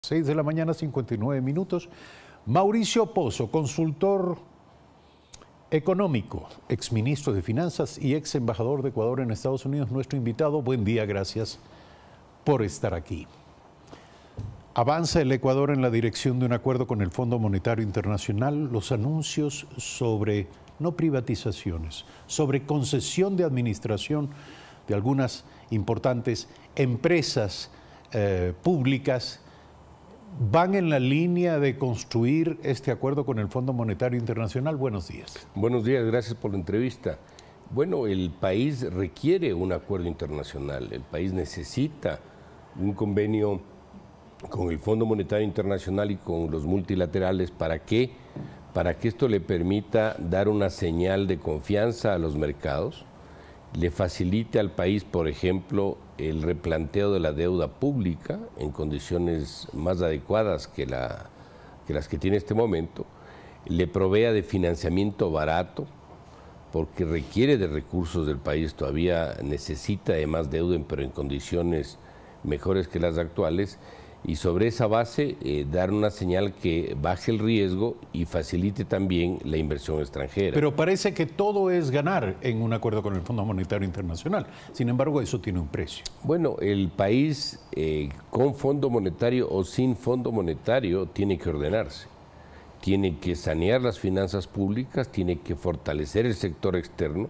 6 de la mañana, 59 minutos. Mauricio Pozo, consultor económico, exministro de Finanzas y ex embajador de Ecuador en Estados Unidos, nuestro invitado. Buen día, gracias por estar aquí. Avanza el Ecuador en la dirección de un acuerdo con el Fondo Monetario Internacional. Los anuncios sobre, no privatizaciones, sobre concesión de administración de algunas importantes empresas públicas van en la línea de construir este acuerdo con el Fondo Monetario Internacional. Buenos días. Buenos días, gracias por la entrevista. Bueno, el país requiere un acuerdo internacional, el país necesita un convenio con el Fondo Monetario Internacional y con los multilaterales para que esto le permita dar una señal de confianza a los mercados, le facilite al país, por ejemplo, el replanteo de la deuda pública en condiciones más adecuadas que las que tiene este momento, le provea de financiamiento barato, porque requiere de recursos del país, todavía necesita de más deuda, pero en condiciones mejores que las actuales, y sobre esa base dar una señal que baje el riesgo y facilite también la inversión extranjera. Pero parece que todo es ganar en un acuerdo con el Fondo Monetario Internacional. Sin embargo, eso tiene un precio. Bueno, el país con fondo monetario o sin fondo monetario tiene que ordenarse. Tiene que sanear las finanzas públicas, tiene que fortalecer el sector externo,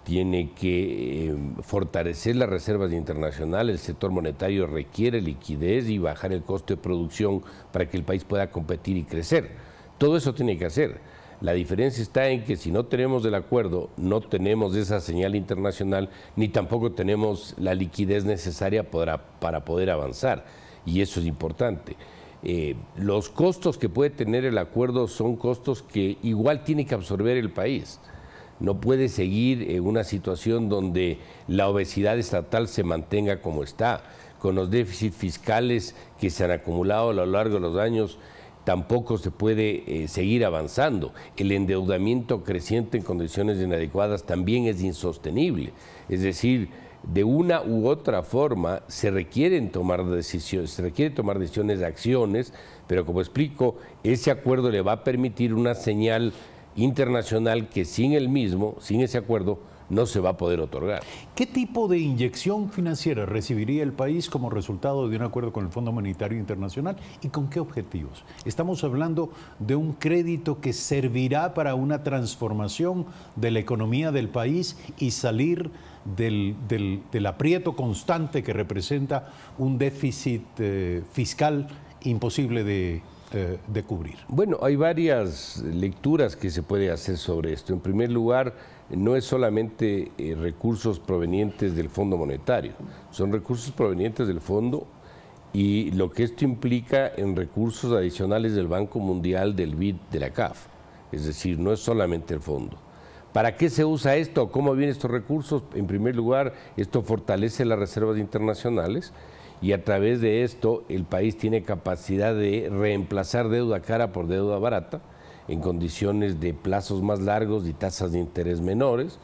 tiene que fortalecer las reservas internacionales. El sector monetario requiere liquidez y bajar el costo de producción para que el país pueda competir y crecer. Todo eso tiene que hacer. La diferencia está en que si no tenemos el acuerdo, no tenemos esa señal internacional, ni tampoco tenemos la liquidez necesaria para poder avanzar. Y eso es importante. Los costos que puede tener el acuerdo son costos que igual tiene que absorber el país. No puede seguir en una situación donde la obesidad estatal se mantenga como está, con los déficits fiscales que se han acumulado a lo largo de los años. Tampoco se puede seguir avanzando. El endeudamiento creciente en condiciones inadecuadas también es insostenible. Es decir, de una u otra forma se requieren tomar decisiones, de acciones, pero como explico, ese acuerdo le va a permitir una señal internacional que sin ese acuerdo, no se va a poder otorgar. ¿Qué tipo de inyección financiera recibiría el país como resultado de un acuerdo con el Fondo Monetario Internacional y con qué objetivos? Estamos hablando de un crédito que servirá para una transformación de la economía del país y salir del aprieto constante que representa un déficit fiscal imposible de cubrir. Bueno, hay varias lecturas que se puede hacer sobre esto. En primer lugar, no es solamente recursos provenientes del Fondo Monetario, son recursos provenientes del Fondo y lo que esto implica en recursos adicionales del Banco Mundial, del BID, de la CAF. Es decir, no es solamente el Fondo. ¿Para qué se usa esto? ¿Cómo vienen estos recursos? En primer lugar, esto fortalece las reservas internacionales y a través de esto el país tiene capacidad de reemplazar deuda cara por deuda barata en condiciones de plazos más largos y tasas de interés menores.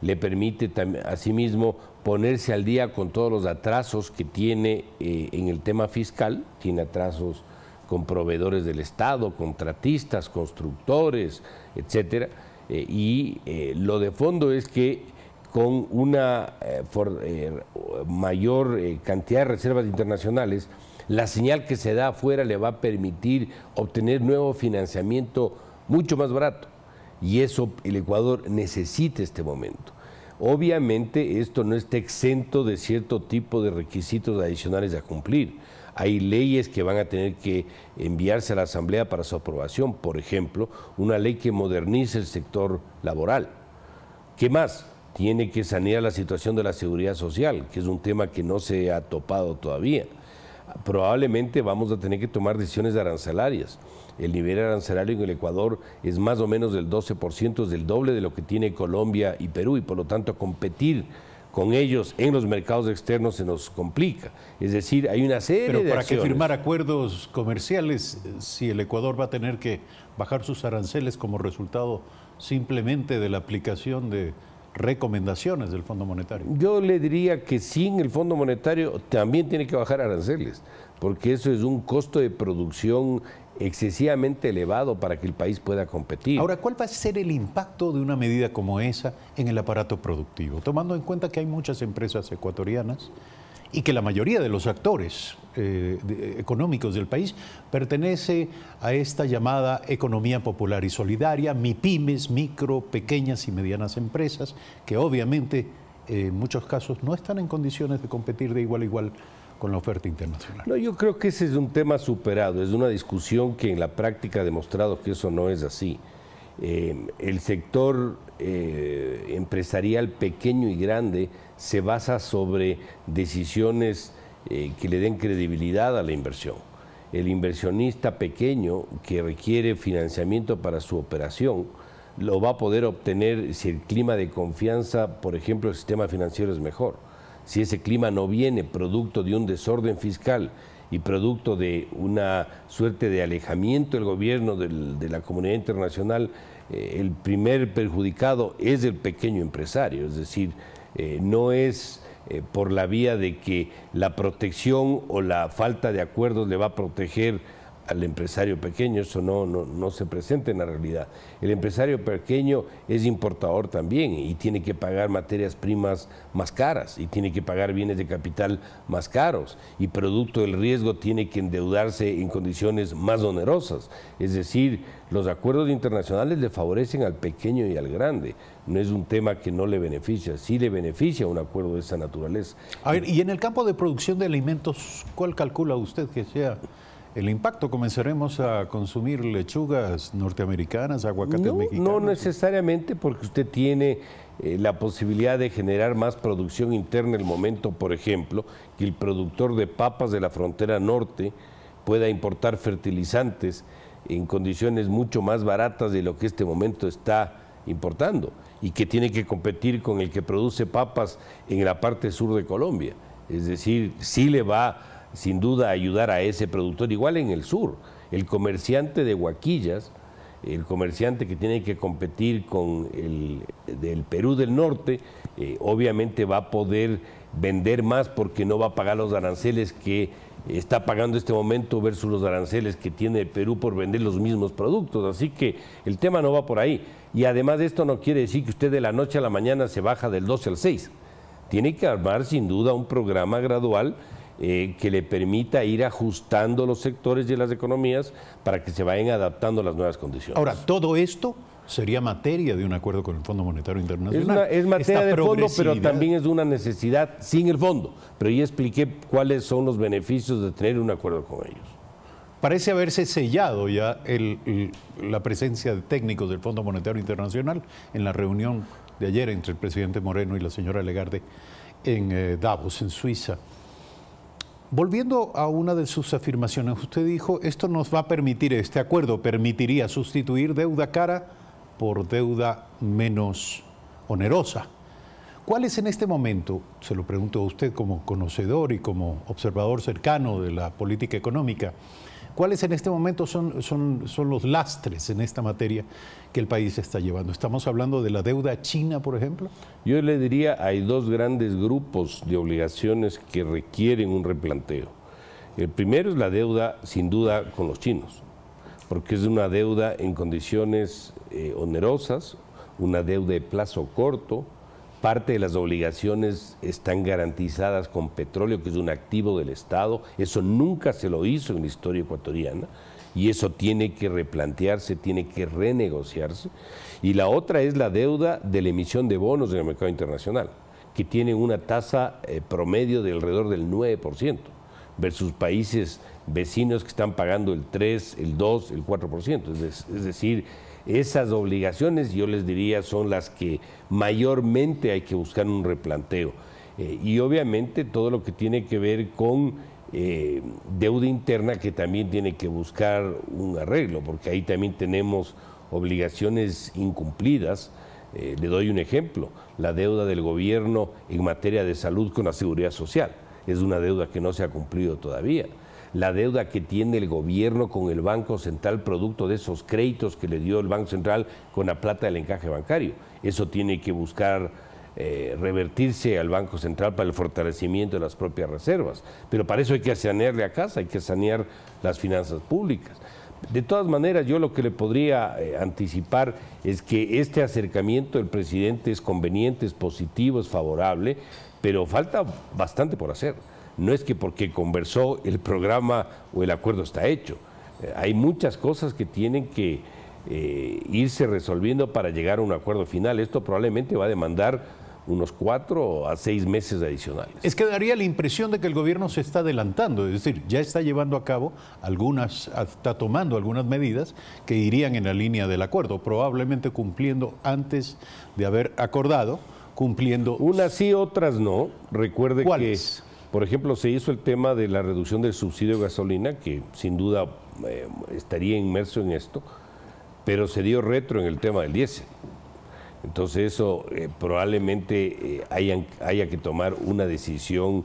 Le permite asimismo ponerse al día con todos los atrasos que tiene en el tema fiscal. Tiene atrasos con proveedores del Estado, contratistas, constructores, etcétera. Lo de fondo es que con una mayor cantidad de reservas internacionales, la señal que se da afuera le va a permitir obtener nuevo financiamiento mucho más barato. Y eso el Ecuador necesita este momento. Obviamente esto no está exento de cierto tipo de requisitos adicionales a cumplir. Hay leyes que van a tener que enviarse a la Asamblea para su aprobación. Por ejemplo, una ley que modernice el sector laboral. ¿Qué más? Tiene que sanear la situación de la seguridad social, que es un tema que no se ha topado todavía. Probablemente vamos a tener que tomar decisiones arancelarias. El nivel arancelario en el Ecuador es más o menos del 12%, es del doble de lo que tiene Colombia y Perú, y por lo tanto competir con ellos en los mercados externos se nos complica. Es decir, hay una serie de acciones. Pero ¿para qué firmar acuerdos comerciales si el Ecuador va a tener que bajar sus aranceles como resultado simplemente de la aplicación de recomendaciones del Fondo Monetario? Yo le diría que sin el Fondo Monetario también tiene que bajar aranceles, porque eso es un costo de producción excesivamente elevado para que el país pueda competir. Ahora, ¿cuál va a ser el impacto de una medida como esa en el aparato productivo? Tomando en cuenta que hay muchas empresas ecuatorianas y que la mayoría de los actores económicos del país pertenece a esta llamada economía popular y solidaria, MIPYMES, micro, pequeñas y medianas empresas, que obviamente en muchos casos no están en condiciones de competir de igual a igual con la oferta internacional. No, yo creo que ese es un tema superado, es una discusión que en la práctica ha demostrado que eso no es así. El sector empresarial pequeño y grande se basa sobre decisiones que le den credibilidad a la inversión. El inversionista pequeño que requiere financiamiento para su operación lo va a poder obtener si el clima de confianza, por ejemplo, el sistema financiero es mejor. Si ese clima no viene producto de un desorden fiscal y producto de una suerte de alejamiento del gobierno de la comunidad internacional, el primer perjudicado es el pequeño empresario, es decir, no es por la vía de que la protección o la falta de acuerdos le va a proteger al empresario pequeño, eso no se presenta en la realidad. El empresario pequeño es importador también y tiene que pagar materias primas más caras y tiene que pagar bienes de capital más caros y producto del riesgo tiene que endeudarse en condiciones más onerosas. Es decir, los acuerdos internacionales le favorecen al pequeño y al grande. No es un tema que no le beneficia, sí le beneficia un acuerdo de esa naturaleza. A ver, y en el campo de producción de alimentos, ¿cuál calcula usted que sea el impacto? ¿Comenzaremos a consumir lechugas norteamericanas, aguacates mexicanos? No necesariamente, porque usted tiene la posibilidad de generar más producción interna en el momento, por ejemplo, que el productor de papas de la frontera norte pueda importar fertilizantes en condiciones mucho más baratas de lo que este momento está importando y que tiene que competir con el que produce papas en la parte sur de Colombia. Es decir, sí le va sin duda ayudar a ese productor, igual en el sur. El comerciante de Huaquillas, el comerciante que tiene que competir con el del Perú del Norte, obviamente va a poder vender más porque no va a pagar los aranceles que está pagando este momento versus los aranceles que tiene el Perú por vender los mismos productos. Así que el tema no va por ahí. Y además de esto no quiere decir que usted de la noche a la mañana se baja del 12 al 6. Tiene que armar sin duda un programa gradual que le permita ir ajustando los sectores de las economías para que se vayan adaptando a las nuevas condiciones. Ahora, todo esto sería materia de un acuerdo con el Fondo Monetario Internacional. Es materia de fondo, pero también es una necesidad sin el fondo. Pero ya expliqué cuáles son los beneficios de tener un acuerdo con ellos. Parece haberse sellado ya la presencia de técnicos del Fondo Monetario Internacional en la reunión de ayer entre el presidente Moreno y la señora Lagarde en Davos, en Suiza. Volviendo a una de sus afirmaciones, usted dijo, esto nos va a permitir, este acuerdo permitiría sustituir deuda cara por deuda menos onerosa. ¿Cuál es en este momento, se lo pregunto a usted como conocedor y como observador cercano de la política económica, cuáles en este momento son los lastres en esta materia que el país está llevando? ¿Estamos hablando de la deuda china, por ejemplo? Yo le diría, hay dos grandes grupos de obligaciones que requieren un replanteo. El primero es la deuda, sin duda, con los chinos, porque es una deuda en condiciones onerosas, una deuda de plazo corto. Parte de las obligaciones están garantizadas con petróleo, que es un activo del Estado. Eso nunca se lo hizo en la historia ecuatoriana y eso tiene que replantearse, tiene que renegociarse. Y la otra es la deuda de la emisión de bonos en el mercado internacional, que tiene una tasa promedio de alrededor del 9%, versus países vecinos que están pagando el 3, el 2, el 4%. Es decir, esas obligaciones, yo les diría, son las que mayormente hay que buscar un replanteo. Y obviamente todo lo que tiene que ver con deuda interna, que también tiene que buscar un arreglo, porque ahí también tenemos obligaciones incumplidas. Le doy un ejemplo, la deuda del gobierno en materia de salud con la seguridad social. Es una deuda que no se ha cumplido todavía. La deuda que tiene el gobierno con el Banco Central producto de esos créditos que le dio el Banco Central con la plata del encaje bancario. Eso tiene que buscar revertirse al Banco Central para el fortalecimiento de las propias reservas. Pero para eso hay que sanear la casa, hay que sanear las finanzas públicas. De todas maneras, yo lo que le podría anticipar es que este acercamiento del presidente es conveniente, es positivo, es favorable, pero falta bastante por hacer. No es que porque conversó el programa o el acuerdo está hecho. Hay muchas cosas que tienen que irse resolviendo para llegar a un acuerdo final. Esto probablemente va a demandar unos 4 a 6 meses adicionales. Es que daría la impresión de que el gobierno se está adelantando, es decir, ya está llevando a cabo está tomando algunas medidas que irían en la línea del acuerdo, probablemente cumpliendo antes de haber acordado, cumpliendo... Unas sí, otras no. Recuerde ¿cuáles? Que, por ejemplo, se hizo el tema de la reducción del subsidio de gasolina, que sin duda estaría inmerso en esto, pero se dio retro en el tema del diésel. Entonces eso probablemente haya que tomar una decisión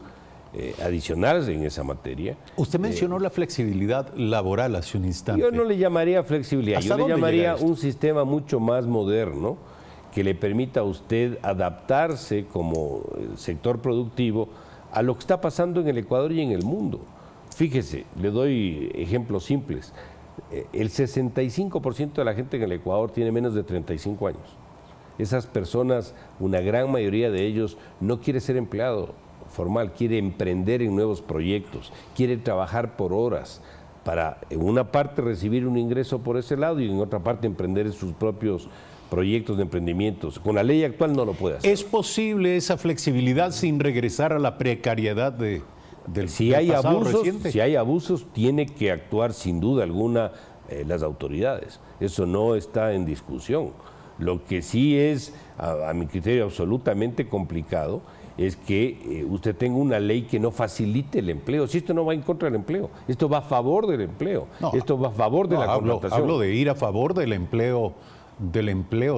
adicional en esa materia. Usted mencionó la flexibilidad laboral hace un instante. Yo no le llamaría flexibilidad, yo le llamaría un sistema mucho más moderno que le permita a usted adaptarse como sector productivo a lo que está pasando en el Ecuador y en el mundo. Fíjese, le doy ejemplos simples. El 65% de la gente en el Ecuador tiene menos de 35 años. Esas personas, una gran mayoría de ellos, no quiere ser empleado formal, quiere emprender en nuevos proyectos, quiere trabajar por horas para, en una parte, recibir un ingreso por ese lado y en otra parte emprender sus propios proyectos de emprendimientos. Con la ley actual no lo puede hacer. ¿Es posible esa flexibilidad sin regresar a la precariedad del pasado reciente? Si hay abusos, tiene que actuar sin duda alguna las autoridades. Eso no está en discusión. Lo que sí es, a mi criterio, absolutamente complicado es que usted tenga una ley que no facilite el empleo. Si esto no va en contra del empleo, esto va a favor del empleo, esto va a favor de la contratación. Hablo de ir a favor del empleo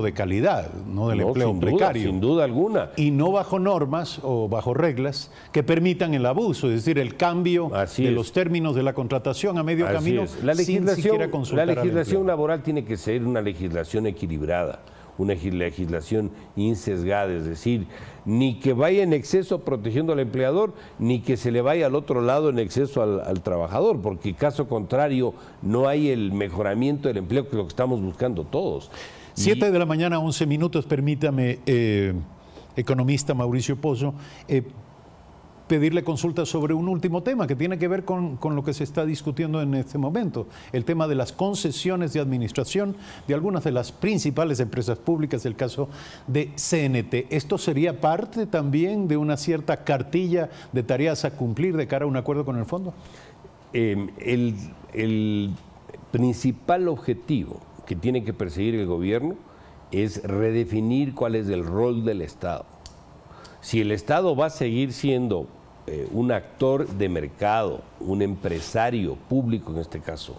de calidad, no del empleo precario. Sin duda alguna. Y no bajo normas o bajo reglas que permitan el abuso, es decir, el cambio de los términos de la contratación a medio camino sin siquiera consultar La legislación laboral tiene que ser una legislación equilibrada, una legislación insesgada, es decir, ni que vaya en exceso protegiendo al empleador, ni que se le vaya al otro lado en exceso al trabajador, porque caso contrario no hay el mejoramiento del empleo, que es lo que estamos buscando todos. 7 de la mañana, 11 minutos, permítame, economista Mauricio Pozo, pedirle consulta sobre un último tema que tiene que ver con lo que se está discutiendo en este momento, el tema de las concesiones de administración de algunas de las principales empresas públicas, el caso de CNT. ¿Esto sería parte también de una cierta cartilla de tareas a cumplir de cara a un acuerdo con el fondo? El principal objetivo que tiene que perseguir el gobierno es redefinir cuál es el rol del Estado. Si el Estado va a seguir siendo un actor de mercado, un empresario público en este caso,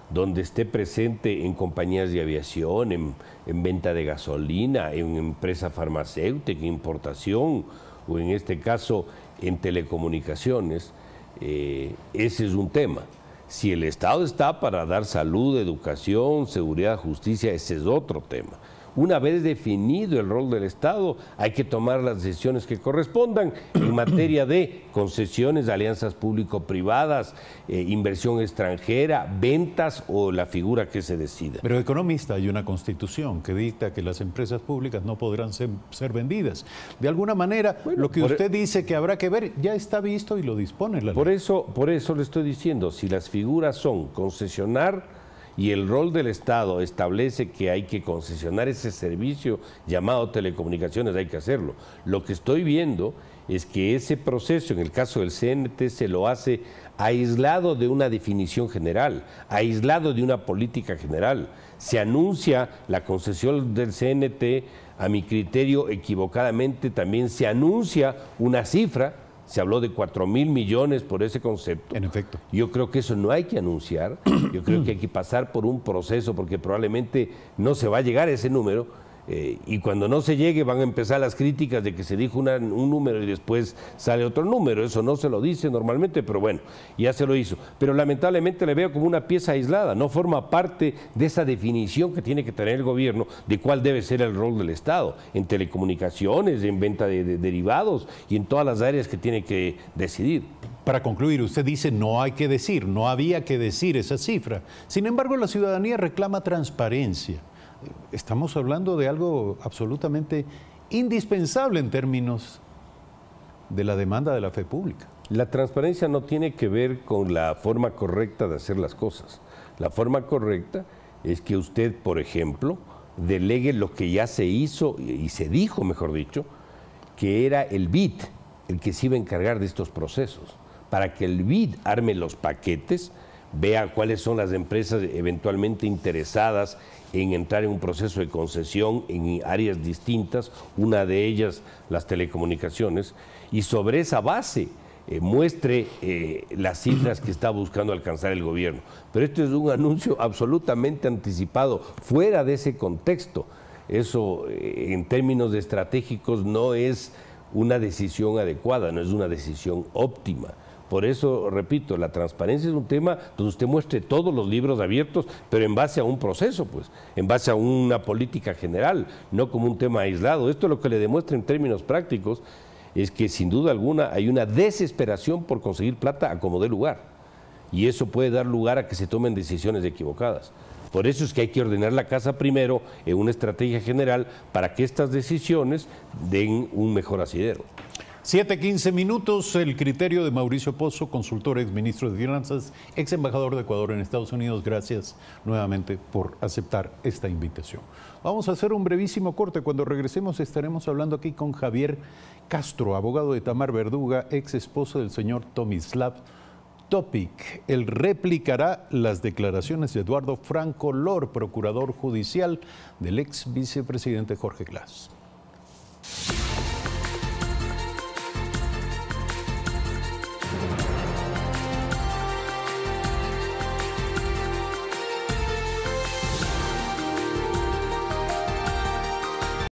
donde esté presente en compañías de aviación, en venta de gasolina, en empresa farmacéutica, importación, o en este caso en telecomunicaciones, ese es un tema. Si el Estado está para dar salud, educación, seguridad, justicia, ese es otro tema. Una vez definido el rol del Estado, hay que tomar las decisiones que correspondan en materia de concesiones, alianzas público-privadas, inversión extranjera, ventas o la figura que se decida. Pero economista, hay una constitución que dicta que las empresas públicas no podrán ser vendidas. De alguna manera, bueno, lo que usted dice que habrá que ver ya está visto y lo dispone la ley. Por eso le estoy diciendo, si las figuras son concesionar, y el rol del Estado establece que hay que concesionar ese servicio llamado telecomunicaciones, hay que hacerlo. Lo que estoy viendo es que ese proceso, en el caso del CNT, se lo hace aislado de una definición general, aislado de una política general. Se anuncia la concesión del CNT, a mi criterio equivocadamente también se anuncia una cifra. Se habló de 4.000 millones por ese concepto. En efecto. Yo creo que eso no hay que anunciar. Yo creo que hay que pasar por un proceso porque probablemente no se va a llegar a ese número. Y cuando no se llegue van a empezar las críticas de que se dijo un número y después sale otro número. Eso no se lo dice normalmente, pero bueno, ya se lo hizo. Pero lamentablemente le veo como una pieza aislada, no forma parte de esa definición que tiene que tener el gobierno de cuál debe ser el rol del Estado en telecomunicaciones, en venta de derivados y en todas las áreas que tiene que decidir. Para concluir, usted dice no hay que decir, no había que decir esa cifra. Sin embargo, la ciudadanía reclama transparencia. Estamos hablando de algo absolutamente indispensable en términos de la demanda de la fe pública. La transparencia no tiene que ver con la forma correcta de hacer las cosas. La forma correcta es que usted, por ejemplo, delegue lo que ya se hizo y se dijo, mejor dicho, que era el BID el que se iba a encargar de estos procesos, para que el BID arme los paquetes, vea cuáles son las empresas eventualmente interesadas en entrar en un proceso de concesión en áreas distintas, una de ellas las telecomunicaciones, y sobre esa base muestre las cifras que está buscando alcanzar el gobierno. Pero esto es un anuncio absolutamente anticipado, fuera de ese contexto. Eso en términos estratégicos no es una decisión adecuada, no es una decisión óptima. Por eso, repito, la transparencia es un tema donde usted muestre todos los libros abiertos, pero en base a un proceso, pues, en base a una política general, no como un tema aislado. Esto lo que le demuestra en términos prácticos es que sin duda alguna hay una desesperación por conseguir plata a como dé lugar. Y eso puede dar lugar a que se tomen decisiones equivocadas. Por eso es que hay que ordenar la casa primero en una estrategia general para que estas decisiones den un mejor asidero. 7:15 minutos, el criterio de Mauricio Pozo, consultor, ex ministro de Finanzas, ex embajador de Ecuador en Estados Unidos. Gracias nuevamente por aceptar esta invitación. Vamos a hacer un brevísimo corte. Cuando regresemos estaremos hablando aquí con Javier Castro, abogado de Tamar Verduga, ex esposo del señor Tomislav Topic. Él replicará las declaraciones de Eduardo Franco Lor, procurador judicial del ex vicepresidente Jorge Glass.